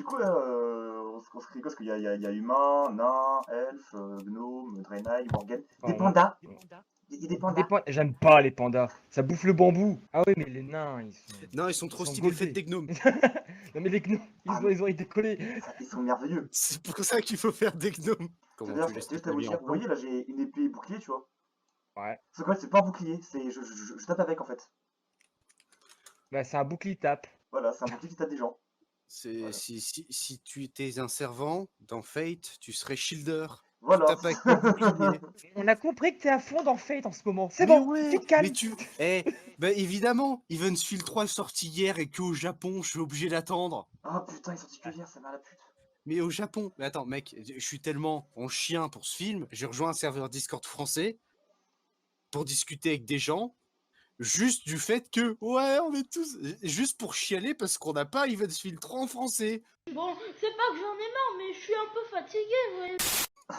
coup, on se rigole parce qu'il y a humain, nain, elfe, gnome, draenei, morgan. Des Oh, pandas. Il y a des pandas. J'aime pas les pandas, ça bouffe le bambou. Ah ouais, mais les nains, ils sont. Non, ils sont trop sont stylés, faites goldés. des gnomes. Non, mais les gnomes, ils ont été collés. Ils sont merveilleux. C'est pour ça qu'il faut faire des gnomes. Comment D'ailleurs, tu laisses c'est ta juste à vous famille dire, en vous plan? voyez là, j'ai une épée bouclier, tu vois. Ouais. Ce quoi, c'est pas un bouclier, c'est je tape avec en fait. Bah, c'est un bouclier tape. Voilà, c'est un bouclier qui tape des gens. C'est Voilà. si tu étais un servant dans Fate, tu serais shielder. Voilà. Tu tapes avec ton bouclier. On a compris que t'es à fond dans Fate en ce moment. C'est Mais bon, ouais, tu te calmes. mais tu. Bah évidemment, Evansfield 3 est sorti hier et qu'au Japon, je suis obligé d'attendre. Ah putain, ils sont titulaires, ça m'a la pute. Mais au Japon, mais attends, mec, je suis tellement en chien pour ce film, j'ai rejoint un serveur Discord français pour discuter avec des gens, juste du fait que, ouais, on est tous. Juste pour chialer parce qu'on n'a pas Evansfield 3 en français. Bon, c'est pas que j'en ai marre, mais je suis un peu fatigué, vous voyez.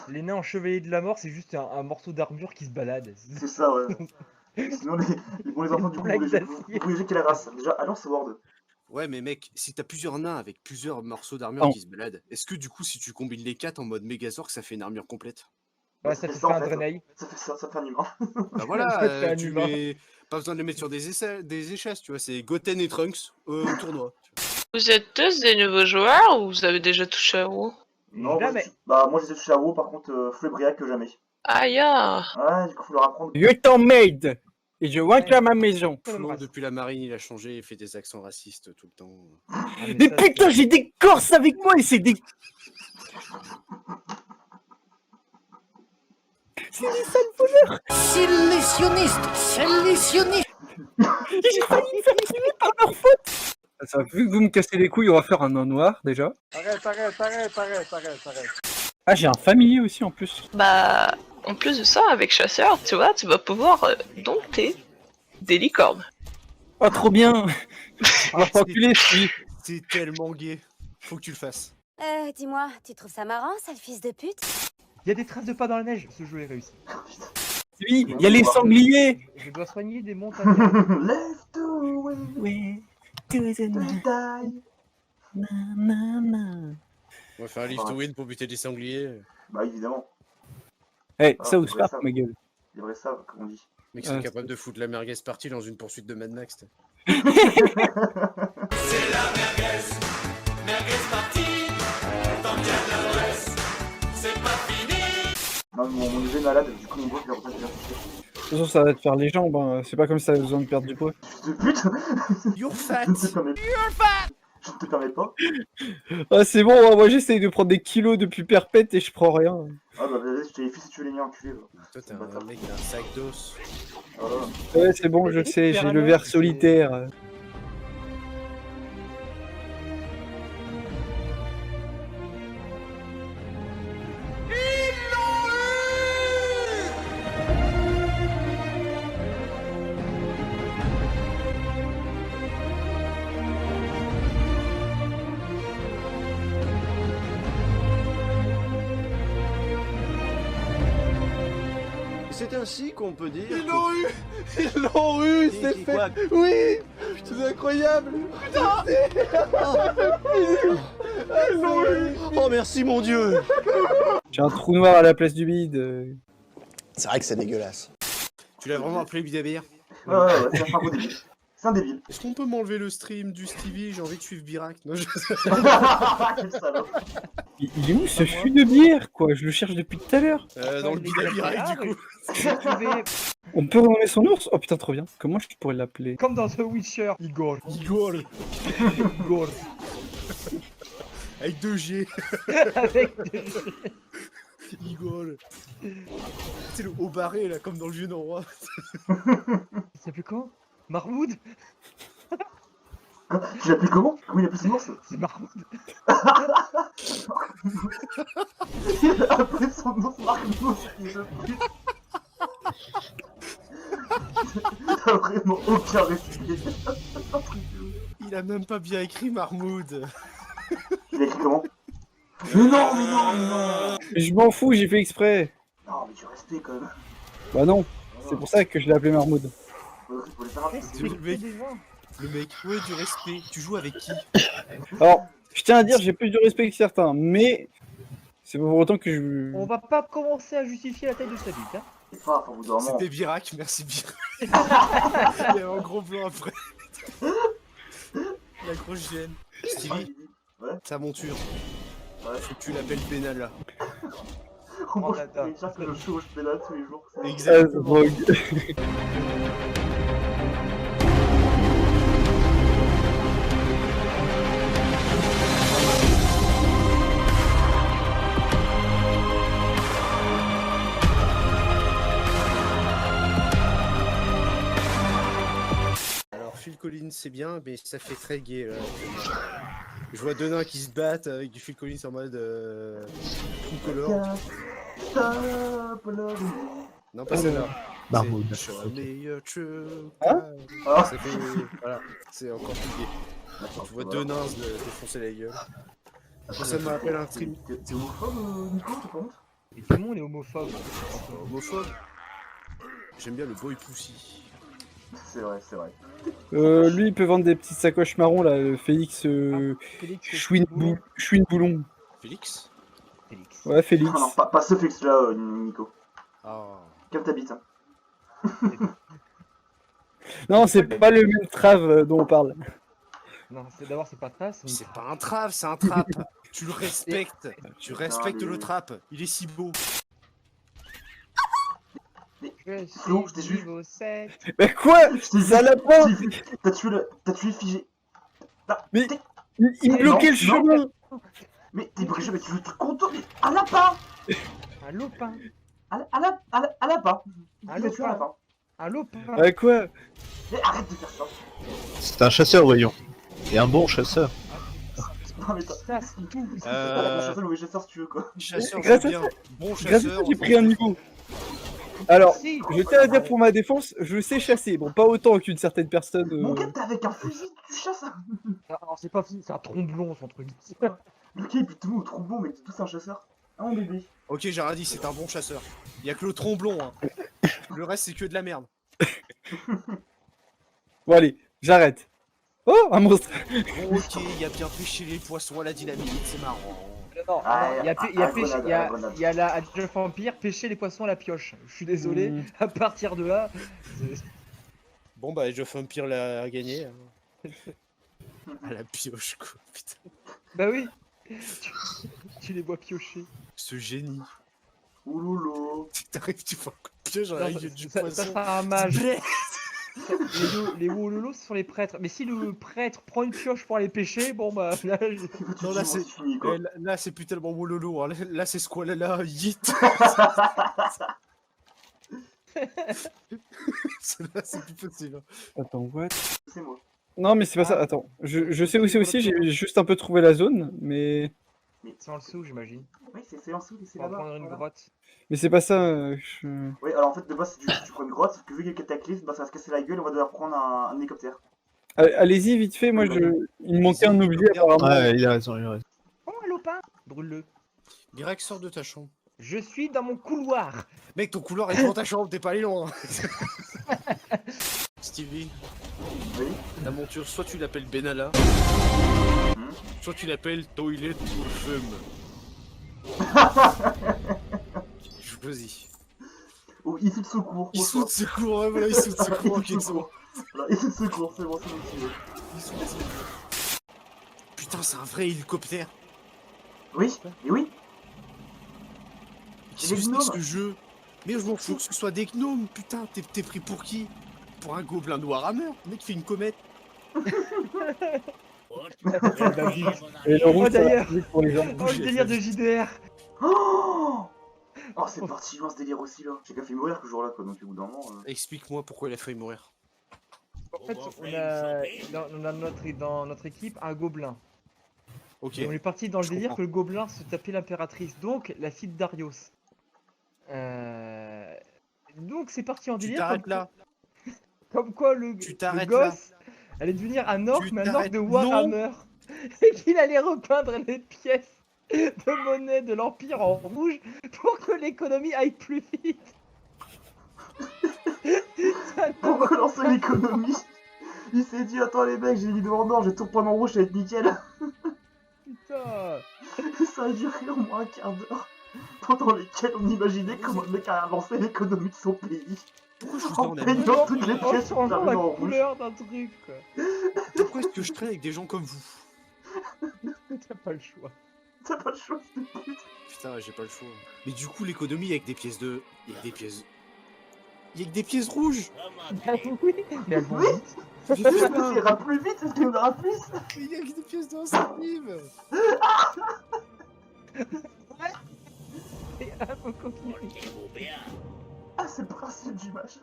Les nains en chevalier de la mort, c'est juste un morceau d'armure qui se balade. C'est ça, ouais. Sinon, les enfants, du coup, Blague vous d'acier. voulez quelle race? Déjà, Alliance Ward. Ouais, mais mec, si t'as plusieurs nains avec plusieurs morceaux d'armure qui se baladent, est-ce que du coup, si tu combines les 4 en mode Megazord, ça fait une armure complète? Ouais, ça te fait un Draenei. Ça fait un humain. Bah voilà, Ça te fait un tu humain. mets. Pas besoin de les mettre sur des échasses, tu vois, c'est Goten et Trunks au tournoi. Vous êtes tous des nouveaux joueurs ou vous avez déjà touché à WoW? Non, Jamais. moi j'ai touché à WoW, par contre, Flebriac que jamais. Aïe ah. Ouais, du coup, faut leur apprendre. Je t'emmerde et je rentre à ma maison. Flo, depuis la marine, il a changé, il fait des accents racistes tout le temps. Ah, Mais putain, j'ai des Corses avec moi et c'est des... C'est des sales voleurs. Solutionnistes. J'ai failli me faire tuer par leur faute. Ça, vu que vous me cassez les couilles, on va faire un nain noir déjà. Arrête. Ah, j'ai un familier aussi en plus. Bah, en plus de ça, avec Chasseur, tu vois, tu vas pouvoir dompter des licornes. Oh, trop bien. On va pas enculer, celui. C'est tellement gay. Faut que tu le fasses. Dis-moi, tu trouves ça marrant, sale fils de pute? Il y a des traces de pas dans la neige, ce jeu est réussi. Oui, il y a les sangliers. Je dois soigner des montagnes. Left away, Ouais. To the to night. die. Na. On va faire un lift to win pour buter des sangliers. Bah, évidemment. Eh, Ah, South c'est vrai, Park, ça. ma gueule. Les vrais savent, comme on dit. Mec, ils sont capables de foutre la merguez partie dans une poursuite de Mad Max. Non, mon neveu est malade, du coup, mon pote, il a repas déjà touché. De toute façon, ça va te faire les jambes. Hein. C'est pas comme ça, t'as besoin de perdre du poids. De pute. You're fat. Je ne te permets pas. Ah, c'est bon, hein, moi j'essaye de prendre des kilos depuis perpète et je prends rien. Ah bah vas-y, je t'ai fait si tu veux les miens, enculé. Toi, t'es un mec, t'as un sac d'os. Voilà. Ouais, c'est bon, je sais, j'ai le verre solitaire. C'est ainsi qu'on peut dire. Ils l'ont eu, c'est fait. Oui, c'est incroyable. Putain. Ils l'ont eu. Oh merci mon dieu. J'ai un trou noir à la place du bide. C'est vrai que c'est dégueulasse. Tu l'as vraiment appelé Bidabir? Ouais, c'est un peu débile. C'est un débile. Est-ce qu'on peut m'enlever le stream du Stevie? J'ai envie de suivre Birac. Non, je... Quel salaud. Il est où ce fût de bière, quoi? Je le cherche depuis tout à l'heure. Dans le Bidabirac, du coup. On peut renommer son ours? Oh putain, trop bien. Comment je pourrais l'appeler? Comme dans The Witcher, Igor. Igor. Igor. Avec 2G. Avec Igor. C'est le haut barré, là, comme dans le vieux Norois. Il s'appelle comment? Marmoud? Tu l'appelles comment? Comment il appelle son ours? C'est Marmoud. Il a appelé son ours Marmoud, fils de pute. T'as vraiment aucun respect. Il a même pas bien écrit Marmoud. Il a écrit comment? Mais non. Je m'en fous, j'ai fait exprès. Non, mais du respect quand même. Bah non, c'est pour ça que je l'ai appelé Marmoud. Faut les faire un peu. Le mec, ouais, du respect. Tu joues avec qui? Alors, Je tiens à dire, j'ai plus de respect que certains, mais c'est pas pour autant que je. On va pas commencer à justifier la taille de sa bite. Hein. C'est pas, au bout d'un moment. C'était Birac, merci Birac. Il y a un gros plan après. La grosse gêne. Stevie, Ouais. ta monture. Ouais. Faut que tu l'appelles Benalla. Au moins, attends. je que le show, je fais là tous les jours. Exactement. Drogue. Alors Phil Collins c'est bien, mais ça fait très gay. Je vois deux nains qui se battent avec du Phil Collins en mode True Color. Non pas celle-là. Barbeau. C'est Show me your true Hein color. Ah, Ça fait... Voilà, c'est encore plus gay. Tu vois deux nains se défoncer la gueule. Ça me rappelle un stream. T'es homophobe, Nico, tu penses? Et tout le monde est homophobe. Homophobe. J'aime bien le boy pussy. C'est vrai, c'est vrai. Lui, il peut vendre des petites sacoches marron, là, le Félix Félix. Chouine-Boulon. Félix. Félix. Ouais, Félix. Ah non, pas ce fixe là, Nico. Ah. Comme t'habites. Hein. Non, c'est pas le même trave dont on parle. Non, d'abord c'est pas ça. C'est pas un trap, c'est un trap. Tu le respectes. Tu respectes mais- le trap. Il est si beau. Je Flo, je t'ai suis vu. niveau 7. Mais quoi? Je t'ai vu. Ça l'a pas. T'as tué Figé. Ah, Mais- t'es- Il me bloquait le Non, chemin. Mais t'es brigé, mais tu veux te contour. Mais un lapin. Un lopin. Un lapin. Un Il a tué un lapin. lapin. Un lopin. Ouais, quoi? Mais arrête de faire ça. C'est un chasseur, voyons. Et un bon chasseur. Non, mais Ça, c'est tout. Euh, chasseur ou chasseur si tu veux quoi. Chasseur, Grâce c'est à bien. Bon Grâce à chasseur. ça, j'ai pris un niveau. Alors, Si. je tiens à dire pour ma défense, je sais chasser. Bon, pas autant qu'une certaine personne. Mon gars, t'es avec un fusil, tu chasses. Alors c'est pas fini, c'est un tromblon son truc. Le gars, il bute tout le monde au trombon, mais t'es tous un chasseur. Ah mon bébé. Ok, j'ai rien dit, c'est un bon chasseur. Il y a que le tromblon. Hein. Le reste, c'est que de la merde. Bon, allez, j'arrête. Oh, un monstre. Bon, ok, il y a bien pêché les poissons à la dynamite, c'est marrant. Non, Ah, il y a grenade, grenade. il y a la Age of Empire, pêcher les poissons à la pioche. Je suis désolé, à partir de là, Bon, bah, Age of Empire l'a gagné. Hein. À la pioche, quoi. Putain. bah oui, tu les vois piocher. Ce génie. Ouloulou. T'arrives, tu vois un coup de pioche dans Non, la gueule du ça poisson. sera un mage. Bleh. Les Wololo, ce sont les prêtres. Mais si le prêtre prend une pioche pour aller pêcher, bon bah là, Non, là, c'est fini quoi. là, c'est plus tellement Wololo. Hein. Là, c'est Squalala, Yeet. Là, c'est plus possible. Attends, what? C'est moi. Non, mais c'est pas ça. Attends, je sais où c'est aussi. J'ai juste un peu trouvé la zone, mais c'est en dessous, j'imagine. Oui, c'est en dessous, c'est On va là-bas. prendre une voilà. grotte. c'est pas ça. Oui, alors en fait, de base, tu prends une grotte, sauf que vu qu'il y a le cataclysme, bah, ça va se casser la gueule, on va devoir prendre un hélicoptère. Allez-y, vite fait. Moi, il me manquait un objet apparemment. Ouais, il a raison, il a raison. Oh, un lopin. Brûle-le. Birac, sort de ta chambre. Je suis dans mon couloir. Mec, ton couloir est dans ta chambre, t'es pas allé loin. Stevie, Oui. la monture, soit tu l'appelles Benalla, Hmm. soit tu l'appelles Toilet pour Femme. Je choisis. Oh, issue de secours. au Issue de choix. secours, ouais, voilà, issue de secours, ok, c'est bon. Voilà, issue de secours, c'est bon, c'est bon. Issue de secours. Putain, c'est un vrai hélicoptère. Oui, et oui. Qu'est-ce que des c'est que gnomes. ce jeu? Mais je m'en fous que ce soit des gnomes, putain, t'es pris pour qui? Pour un gobelin noir à meurtre, le mec fait une comète. Et le rouge, ça va d'ailleurs. plus pour les gens. Oh, le délire de JDR. Oh, c'est parti loin ce délire aussi là. J'ai qu'à fait mourir ce jour-là quoi, donc au bout d'un moment. Explique-moi pourquoi il a failli mourir. En fait, on a dans notre équipe un gobelin. Ok. Et on est parti dans le Je délire comprends. que le gobelin se tapait l'impératrice, donc la fille de Darius. Donc c'est parti en Tu délire. t'arrêtes là. Comme quoi Tu le t'arrêtes gosse allait devenir un orc, Tu mais un orc t'arrêtes. de Warhammer. Et qu'il allait repeindre les pièces de monnaie de l'Empire en rouge pour que l'économie aille plus vite. Ça Pour relancer l'économie, il s'est dit attends les mecs, j'ai mis de en or, je vais tout prendre en rouge, ça va être nickel. putain. Ça a duré au moins un quart d'heure, pendant lesquels on imaginait comment le mec a avancé l'économie de son pays. Pourquoi je vous En en aime peignant toutes les En pièces sur changeant la la rue en rouge. couleur d'un truc, quoi. Pourquoi est-ce que je traîne avec des gens comme vous? T'as pas le choix. T'as pas le choix, c'est pute. Putain, j'ai pas le choix. Mais du coup, l'économie avec des pièces de... Il y a que des pièces... Il y a que des pièces rouges. Bah oui, mais elles vont Oui. vite. Mais Ça putain, ira plus vite, c'est ce qui me aura plus. il y a que des pièces de 1 centime. Et faut continuer. Ah, c'est le principe du machin.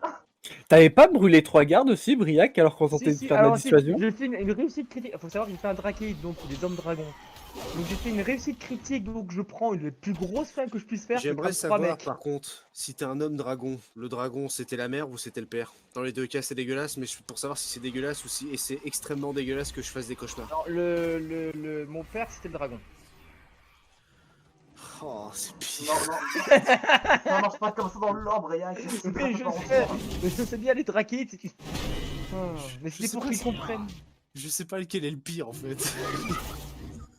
T'avais pas brûlé 3 gardes aussi, Briac, alors qu'on tentait Si, de si, faire de la alors, si, dissuasion? j'ai fait une réussite critique. Faut savoir que j'ai fait un drakeid, donc des hommes dragons. Donc j'ai fait une réussite critique, donc je prends une des plus grosses flingues que je puisse faire. J'aimerais c'est 33 savoir, mecs. par contre, si t'es un homme dragon, le dragon, c'était la mère ou c'était le père? Dans les deux cas, c'est dégueulasse, mais pour savoir si c'est dégueulasse ou si... Et c'est extrêmement dégueulasse que je fasse des cauchemars. Alors, mon père, c'était le dragon. Oh, c'est pire. Non, non. Ça marche pas comme ça dans le lore, Briac. Mais je sais bien les drakeid, c'est... Oh, mais Je c'est sais pour pas qu'ils si- comprennent. Je sais pas lequel est le pire, en fait.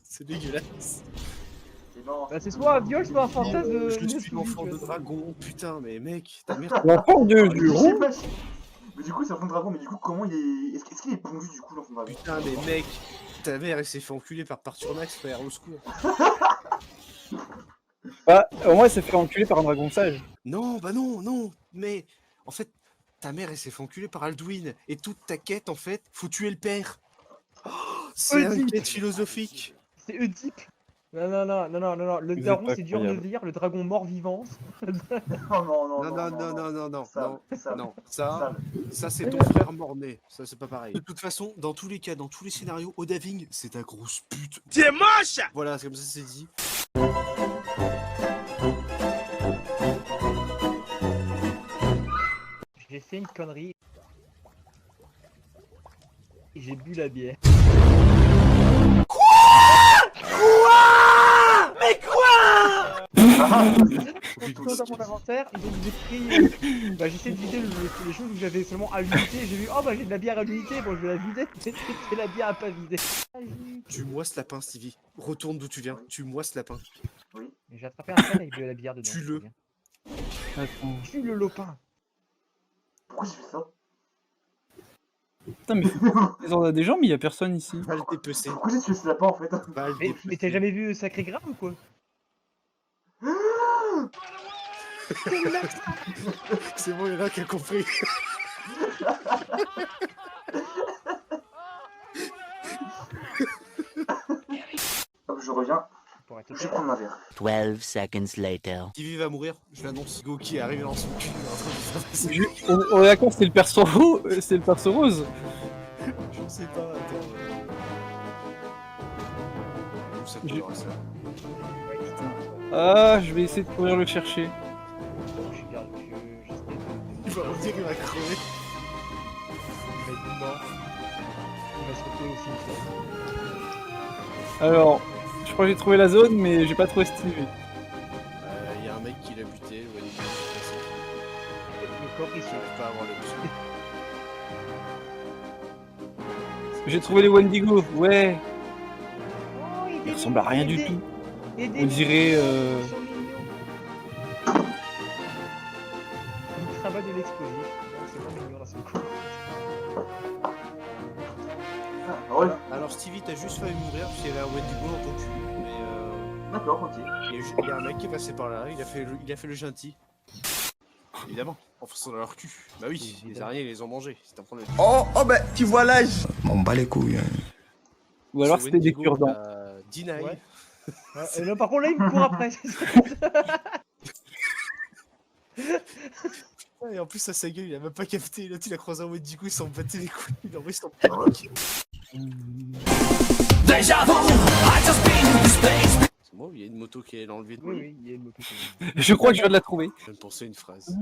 C'est dégueulasse. Non, Bah, c'est soit un viol, soit un fantasme. Je suis inassouvi, l'enfant tu de vois. dragon, putain, mais mec, ta mère... L'enfant de Juron? j'imagine. Mais du coup, c'est l'enfant de dragon, mais du coup, comment il est. Est-ce qu'il est pondu du coup, l'enfant de dragon? Putain, mais mec, ta mère, elle s'est fait enculer par Parturnax, frère, au secours. Bah, au moins, elle s'est fait enculer par un dragon sage. Non, bah non, non, mais... En fait, ta mère, elle s'est fait enculer par Alduin, et toute ta quête, en fait, faut tuer le père. Oh, c'est une Oedipe. quête philosophique. C'est Oedipe. Non, non, non, non, non, non, non. Le Vous daron, êtes c'est dur de incroyable. lire, le dragon mort-vivant. Non, non, non. Non, non, non, non, non, non, Sale, non, sale, non, ça, sale. ça c'est ton frère mort-né, ça c'est pas pareil. De toute façon, dans tous les cas, dans tous les scénarios, Odaving, c'est ta grosse pute. T'es moche. Voilà, c'est comme ça c'est dit. J'ai fait une connerie. Et j'ai bu la bière. Dans mon inventaire, et donc j'ai pris. Bah, j'essaie de vider les choses où j'avais seulement à l'unité. J'ai vu, oh bah j'ai de la bière à l'unité, bon je vais la vider. C'est la bière à pas vider. Tu moisses lapin, Stevie. Retourne d'où tu viens, tu moisses lapin. J'ai attrapé un canne avec de la bière dedans. Tue-le. Attends. Tue le lopin. Pourquoi j'ai fait ça? Putain, mais ils en a des gens, mais il y a personne ici. Va le dépecé. Pourquoi j'ai tué ce lapin en fait? Va le Mais dépecé. t'as jamais vu Sacré Graal ou quoi? C'est bon, il y en a qui a compris. Hop, je reviens, Pour être je vais prendre ma verre. 12 seconds later. Stevie va mourir, je l'annonce. Goki est arrivé dans son cul. il est en train de faire passer- On est d'accord, c'est le perso c'est le perso rose. Je sais pas, attends. Où ça peut avoir ça? Ah, je vais essayer de courir le chercher. Il va revenir, il va crever. Il va être mort. Il va se retrouver au cimetière. Alors, je crois que j'ai trouvé la zone, mais j'ai pas trouvé Stevie. Il y a un mec qui l'a buté, ouais, il est passé. Le corps il se J'arrive pas à avoir le dessus. J'ai trouvé les Wendigo, ouais. Oh, Il ressemble à rien du tout. On dirait... Ils sont mignons. Il travaille de l'explosif. C'est pas mignon dans ce coup. Ah ouais, Alors Stevie, t'as juste failli mourir parce qu'il y avait un Wendigo dans ton cul. Mais d'accord, ok. il y a un mec qui est passé par là, il a fait le gentil. Évidemment, en fonçant dans leur cul. Bah oui, les araignées ils les ont mangés, c'est un problème. Oh, bah, tu vois l'âge. On bat les couilles. Ou alors Ce c'était des Wendigo, cure-dents. t'as Deny. Ouais. Et là, par contre, là, il me court après. Et en plus, à sa gueule, il a même pas capté. Là, il a croisé un Wendigo, il s'en battait les couilles. Il a envoyé son panique. C'est moi, il y a une moto qui est dans le vide. Oui, oui, il y a une moto. Je crois que je viens de la trouver. Je viens de penser à une phrase.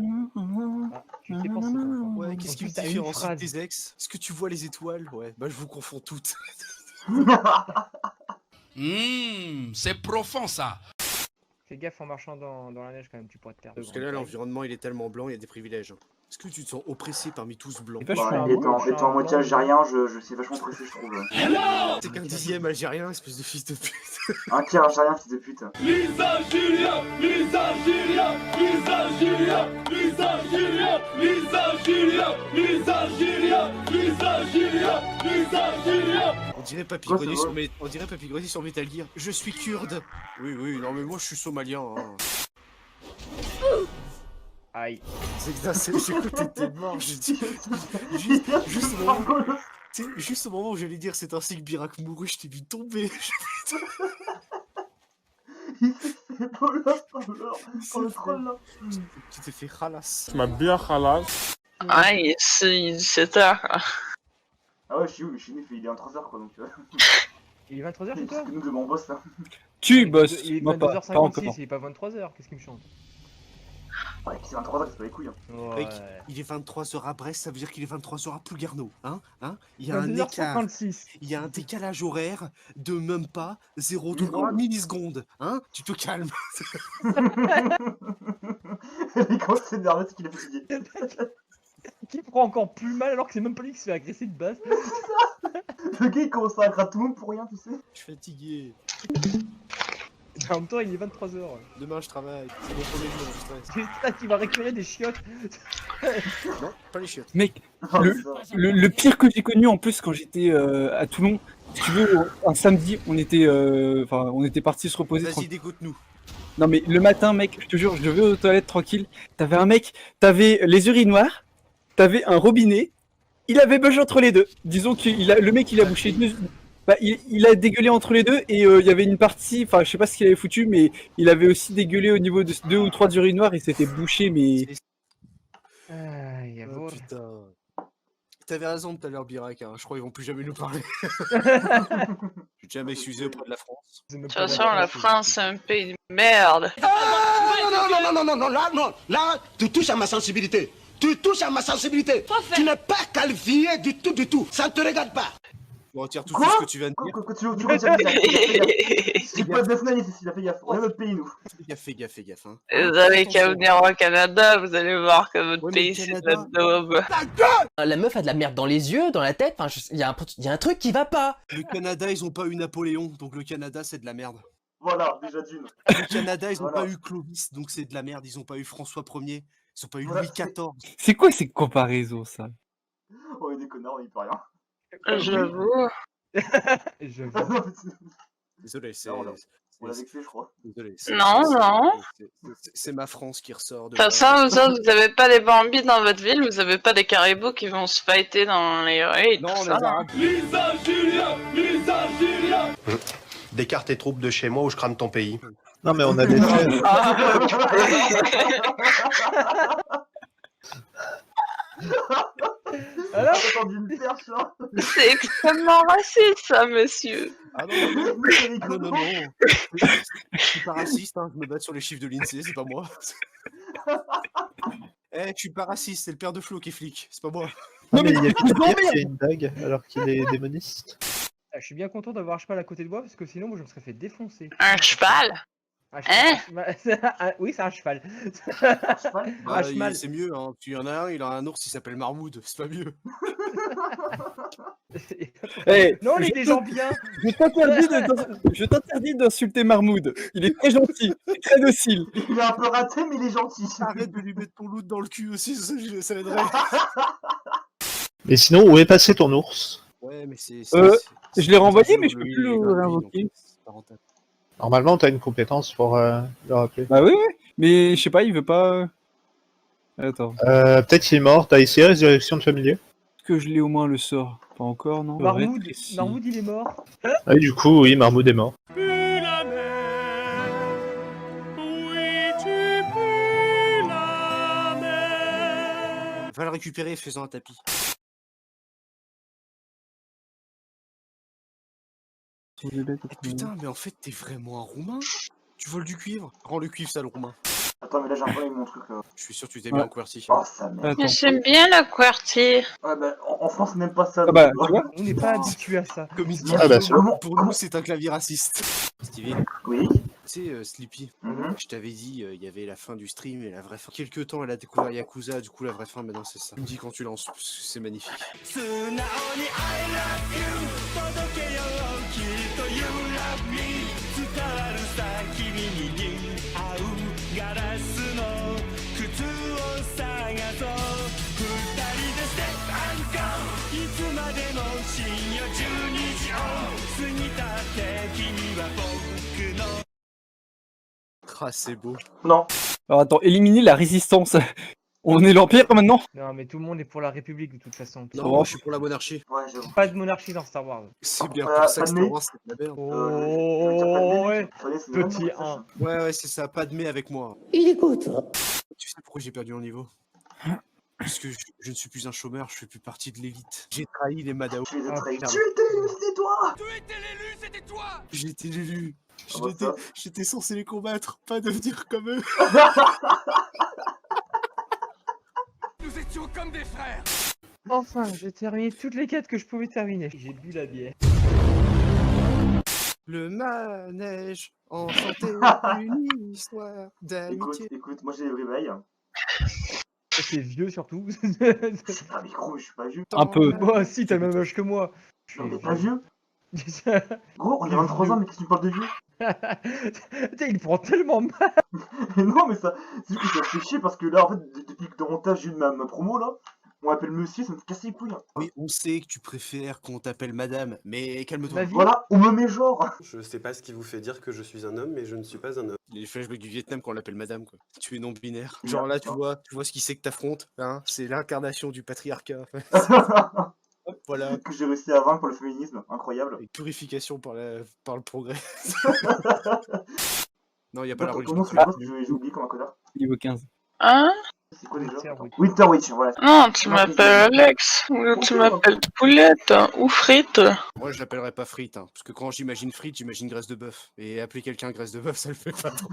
Ah, tu sais penser. enfant. Ouais, qu'est-ce En qui me plus, t'as une différencie de phrase. tes ex? Est-ce que tu vois les étoiles? Ouais, bah je vous confonds toutes. C'est profond ça. Fais gaffe en marchant dans la neige quand même, tu pourrais te perdre. Parce que là, l'environnement, il est tellement blanc, il y a des privilèges. Est-ce que tu te sens oppressé parmi tous blancs? Et toi, je suis un Ouais, blanc, je suis étant un moitié blanc. algérien, je sais vachement pressé, je trouve. T'es qu'un dixième algérien, espèce de fils de pute. Un tiers algérien, fils de pute. Lisa Julia, Lisa Julia, Lisa Julia, Lisa Julia, Lisa Julia, Lisa Julia, Lisa Julia, Lisa Julia. On dirait Papy Quoi, Grenier c'est sur on dirait Papy Grenier sur Metal Gear. Je suis kurde. Oui, oui, non mais moi je suis somalien. Hein. Aïe. C'est que j'ai cru que t'étais mort. J'ai dit juste au moment où j'allais dire c'est ainsi que Birak mourut, je t'ai vu tomber. Il s'est fait bolosse par le troll là. Tu t'es fait ralasse. Tu m'as bien ralasse. Ah, il est 17h. Ah ouais, chez nous, il est en 3h quoi, donc Il est 23h chez c'est toi? que nous de mon boss là. Tu bosses, Il est moi pas encore. 22h56, il est pas 23h, qu'est-ce qu'il me chante? Ouais, c'est 23h, c'est pas les couilles. Hein. Ouais. Mec, il est 23h à Brest, ça veut dire qu'il est 23h à Plougarneau. Hein? Il y a un écart. 22h56. Il y a un décalage horaire de même pas 0,3 millisecondes. Hein? Tu te calmes. Et quand c'est énervé, c'est qu'il est fatigué. Qui prend encore plus mal alors que c'est même pas lui qui se fait agresser de base. Le gars il commence à agresser tout le monde pour rien, tu sais. Je suis fatigué. En même temps, il est 23h. Demain, je travaille. C'est mon premier jour, je stresse. J'espère qu'il va récupérer des chiottes. Non, pas les chiottes. Mec, Ah, Le- c'est ça. le pire que j'ai connu en plus quand j'étais à Toulon, si tu veux, un samedi, on était parti se reposer. Vas-y, tranquille. dégoûte-nous. Non mais le matin, mec, je te jure, je vais aux toilettes tranquille. T'avais un mec, t'avais les urinoirs, t'avais un robinet. Il avait beugé entre les deux. Disons que le mec, il a bouché deux. Bah, il a dégueulé entre les deux et il y avait une partie, enfin je sais pas ce qu'il avait foutu, mais il avait aussi dégueulé au niveau de 2 ou 3 urinoirs et c'était bouché, mais Aïe, Oh, putain. T'avais raison tout à l'heure, Birak. Hein. Je crois qu'ils vont plus jamais nous parler. Je vais déjà m'excuser auprès de la France. De toute façon, la France, c'est un pays de merde. Là, tu touches à ma sensibilité. Tu touches à ma sensibilité. Tu n'es pas qualifié du tout. Ça ne te regarde pas. Je retire tout Quoi ce que tu viens de dire. Tu retiens il passe 2 semaines, il a fait gaffe. On est notre pays, nous. Fais gaffe. Hein. Vous avez qu'à venir au Canada, vous allez voir que votre Ouais, mais pays, le c'est de Canada- la daube. La meuf a de la merde dans les yeux, dans la tête, enfin, il y a un truc qui va pas. Le Canada, ils ont pas eu Napoléon, donc le Canada, c'est de la merde. Voilà, déjà d'une. Le Canada, ils ont Voilà. pas eu Clovis, donc c'est de la merde. Ils ont pas eu François Ier. Ils ont pas eu Voilà, Louis XIV. c'est quoi ces comparaisons ça? On est des connards, on y peut rien. J'avoue. Je Désolé, c'est. Non, on l'a vexé, je crois. Désolé. Non. C'est ma France qui ressort de. De toute façon, vous autres, vous avez pas des Bambis dans votre ville, vous avez pas des caribous qui vont se fighter dans les rues et Non, tout les ça. Arabes. Lisa Julia, Lisa Julia. Décarte tes troupes de chez moi ou je crame ton pays. Non, mais on a des faits. Alors J'ai entendu une perche, hein. C'est extrêmement raciste, ça, monsieur. Ah non, Mais c'est non, rigolo. non. Je suis pas raciste, hein. Je me bats sur les chiffres de l'INSEE, c'est pas moi. Je suis pas raciste, c'est le père de Flo qui est flic, c'est pas moi. Non, mais il y a Pierre qui a une dague alors qu'il est démoniste. Ah, je suis bien content d'avoir un cheval à côté de moi parce que sinon moi je me serais fait défoncer. Un cheval? Un Hein? Oui, c'est un cheval. Cheval. Un cheval. C'est mieux, hein. Tu y en as un, il a un ours, il s'appelle Marmoud, c'est pas mieux. Eh, Non, on est des gens bien. je t'interdis d'insulter Marmoud. Il est très gentil, très docile. Il est un peu raté, mais il est gentil. Arrête de lui mettre ton loot dans le cul aussi, ça l'aiderait. Mais sinon, où est passé ton ours? Ouais, mais c'est. Je l'ai renvoyé, mais je peux plus le réinvoquer. Normalement, t'as une compétence pour le rappeler. Bah oui, mais je sais pas, il veut pas. Attends. Peut-être qu'il est mort. T'as essayé Résurrection de Familier? Est-ce que je l'ai au moins le sort? Pas encore, non? Marmoud, Si. Marmoud, il est mort. Ah, du coup, oui, Marmoud est mort. Va le récupérer, faisant un tapis. Putain, mais en fait, t'es vraiment un roumain? Tu voles du cuivre? Rends le cuivre, sale roumain. Attends, mais là j'ai un problème avec mon truc là. Je suis sûr que tu t'es bien en QWERTY. Oh, ça merde. Attends. J'aime bien la QWERTY. Ouais, bah, en France, on n'aime pas ça. Ah bah, donc, tu vois. On n'est pas habitué à ça. Comme il dit, Ah bah, sûr. pour nous, c'est un clavier raciste. Stevie, Oui. Tu sais, Sleepy, Mhm. je t'avais dit, il y avait la fin du stream et la vraie fin. Quelques temps, elle a découvert Yakuza, du coup, la vraie fin, maintenant, c'est ça. Tu me dis quand tu lances, parce que c'est magnifique. Ah, c'est beau. Non. Alors attends, éliminer la résistance. On est l'Empire maintenant? Non, mais tout le monde est pour la République de toute façon. Non, moi, je suis pour la monarchie. Ouais, j'avoue. Pas de monarchie dans Star Wars. C'est bien Voilà, pour ça que Padmé. Star Wars, c'est de la merde. Je veux dire Padmé, Oh, ouais. mec. Fallait, c'est Petit vraiment ça, 1. ça. Ouais, ouais, c'est ça, pas de mais avec moi. Il écoute. Tu sais pourquoi j'ai perdu en niveau? Parce que je ne suis plus un chômeur, je fais plus partie de l'élite. J'ai trahi les Madao. Tu les as Ah, trahis. putain. Tu étais l'élu, c'était toi. J'étais l'élu. Ah bah ça. J'étais censé les combattre, pas devenir comme eux. Nous étions comme des frères. Enfin, j'ai terminé toutes les quêtes que je pouvais terminer. J'ai bu la bière. Le manège, enchanté, une histoire Écoute, d'amitié. écoute, moi j'ai le réveil. C'est vieux surtout. Je suis pas micro, je suis pas vieux. Un peu. Moi, si, t'as le même âge que moi. Je Non, mais suis pas vieux. Gros, on est 23 ans, mais qu'est-ce que tu me parles de vieux? Putain, il prend tellement mal. Mais non, mais ça, c'est juste que ça fait chier parce que là, en fait, depuis que dans mon taf, j'ai eu ma promo là, on m'appelle monsieur, ça me casse les couilles. Oui, on sait que tu préfères qu'on t'appelle madame, mais calme-toi. Ma vie. Voilà, on me met genre. Je sais pas ce qui vous fait dire que je suis un homme, mais je ne suis pas un homme. Les flashbacks du Vietnam quand on l'appelle madame, quoi. Tu es non-binaire. Ouais, Genre là, tu putain. vois ce qui c'est que t'affrontes, hein. C'est l'incarnation du patriarcat. Voilà. Que j'ai réussi à vaincre pour le féminisme, incroyable. Et purification par le progrès. Non, il a pas la religion. Comment tu le vois? J'ai oublié comme un connard. Niveau 15. Hein? C'est quoi déjà? Winterwitch. Winterwitch, voilà. Non, tu m'appelles Alex, ou tu m'appelles Poulette, ou Frite. Moi, je l'appellerais pas frite, hein, parce que quand j'imagine frite, j'imagine graisse de bœuf. Et appeler quelqu'un graisse de bœuf, ça le fait pas trop.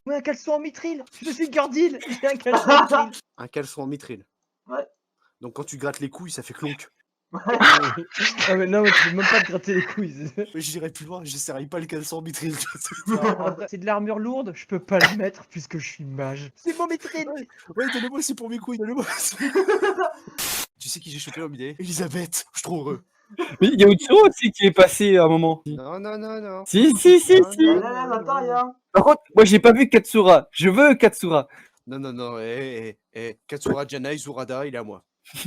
Ouais, un caleçon en mitril. Je suis Gordil. J'ai un caleçon en mitril. Un caleçon en mitril. Ouais. Donc quand tu grattes les couilles, ça fait clonk. Ah, mais non, mais tu peux même pas te gratter les couilles. Mais j'irai plus loin, j'essaierai pas le caleçon en mitril. Non, en vrai, c'est de l'armure lourde, je peux pas le mettre puisque je suis mage. C'est mon mitril. Ouais, donne-moi, c'est pour mes couilles, donne-moi. Tu sais qui j'ai chopé en idée? Elisabeth, je suis trop heureux. Mais il y a Utsuro aussi qui est passé à un moment. Non, non, non, non. Si. Là, attends, rien. Par contre, moi j'ai pas vu Katsura. Je veux Katsura. Non, non, non, Katsura Janai Zurada, il est à moi.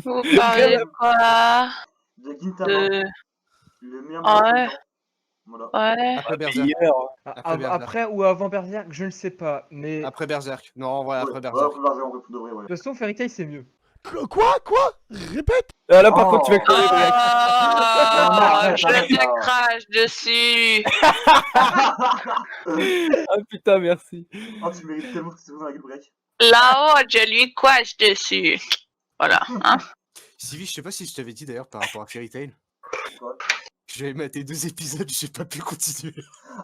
Vous parlez quoi? De Gintama. De... Le meilleur Ouais. médecin. Voilà. Ouais. Après Berserk. Après Berserk. Après ou avant Berserk, je ne sais pas. Mais de Après Berserk. Non, en vrai, après Ouais, Berserk. après Berserk, on peut de vrai, ouais. toute façon, Fairy Tail c'est mieux. Quoi? Répète. Ah, là par Oh. contre, tu vas crever. Mec. Oh, je te crache dessus. Ah putain, merci. Oh, tu mérites tellement que tu sois dans la gueule break. Là-haut, je lui coache dessus. Voilà. Hein? Sylvie, je sais pas si je t'avais dit d'ailleurs par rapport à Fairy Tail. Quoi? J'avais maté 2 épisodes, j'ai pas pu continuer.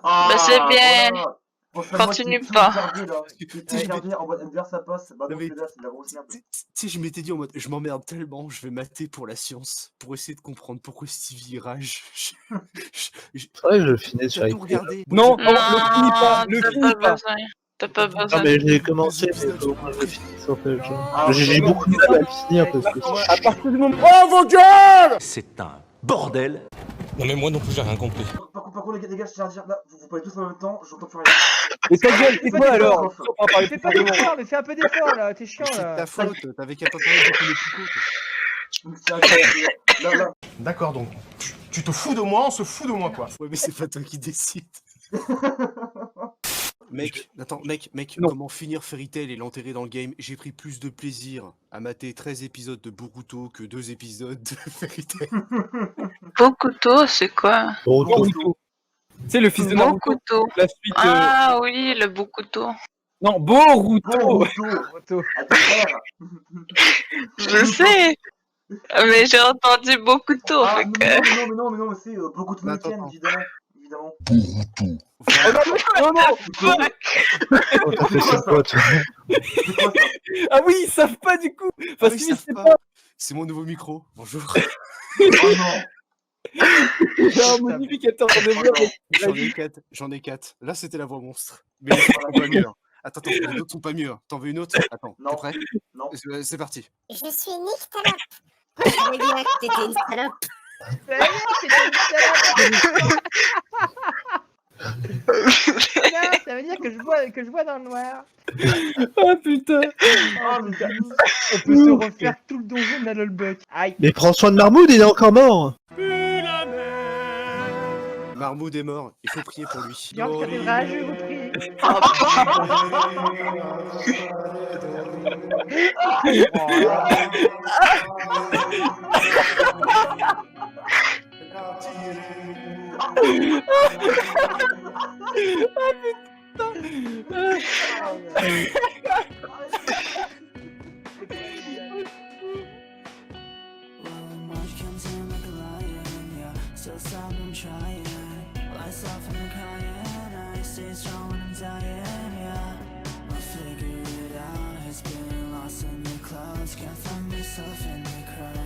Ah, Bah, c'est bien. voilà. Bon, c'est moi Continue qui ai tout pas. regardé, là. Tu J'ai tout sais, je regardé en mode Ender, ça passe. Bah Non, non, mais- c'est là, c'est de la grosse merde. Tu sais, je m'étais dit en mode, je m'emmerde tellement, je vais mater pour la science, pour essayer de comprendre pourquoi Stevie rage. C'est vrai que je finis sur J'ai les tout regardé. Non, Moi, le finis pas, le t'as finis pas. besoin. T'as pas Non, besoin. mais j'ai commencé, mais faut que je le finisse en fait. Ah, J'ai ouais. beaucoup de mal à le finir parce que. À partir du moment. C'est un bordel. Non mais moi non plus j'ai rien compris. Par contre, les gars, je tiens à dire, là, vous parlez tous en même temps, j'entends plus rien. Mais ta gueule, c'est quoi alors? d'efforts. On va parler Fais plus pas tard. d'effort, mais fais un peu d'effort là, t'es chiant C'est de là. ta faute, t'avais qu'à pas parler de tous les picots. Donc, c'est incroyable. Là, D'accord, donc tu te fous de moi, on se fout de moi quoi. Ouais, mais c'est pas toi qui décide. Mec, attends, mec, Non. comment finir Fairy Tail et l'enterrer dans le game? J'ai pris plus de plaisir à mater 13 épisodes de Boruto que 2 épisodes de Fairy Tail. Bokuto, c'est quoi? Boruto. C'est le fils de Naruto. Bokuto. La suite. Ah oui, le Bokuto. Non, Boruto. Boruto, à tes frères. Je sais. Mais j'ai entendu Bokuto. Ah, Fait que... non, mais c'est beaucoup de Attends, Ken, attends. évidemment. Non, non. Oh, t'as fait ça quoi, toi? C'est quoi ça? Ah oui, ils savent pas du coup. Ah Parce oui, qu'ils ils savent savent pas. pas. C'est mon nouveau micro. Bonjour. Oh non. J'ai un modificateur de voix. J'en ai 4. Là, c'était la voix monstre. Mais les autres sont pas mieux. Hein. Attends, les autres sont pas mieux. Hein. T'en veux une autre? Attends, Non. t'es prêt? Non. C'est parti. Je suis une salope. Je savais bien que t'étais une salope. Ça veut dire que je vois dans le noir. Ah putain. Ah, mais On peut se refaire tout le donjon de la Lolbuck. Aïe. Mais prends soin de Marmoud, il est encore mort. Marmoud est mort. Il faut prier pour lui. Grande cathédrale, je vous prie. Can't find myself in the crowd.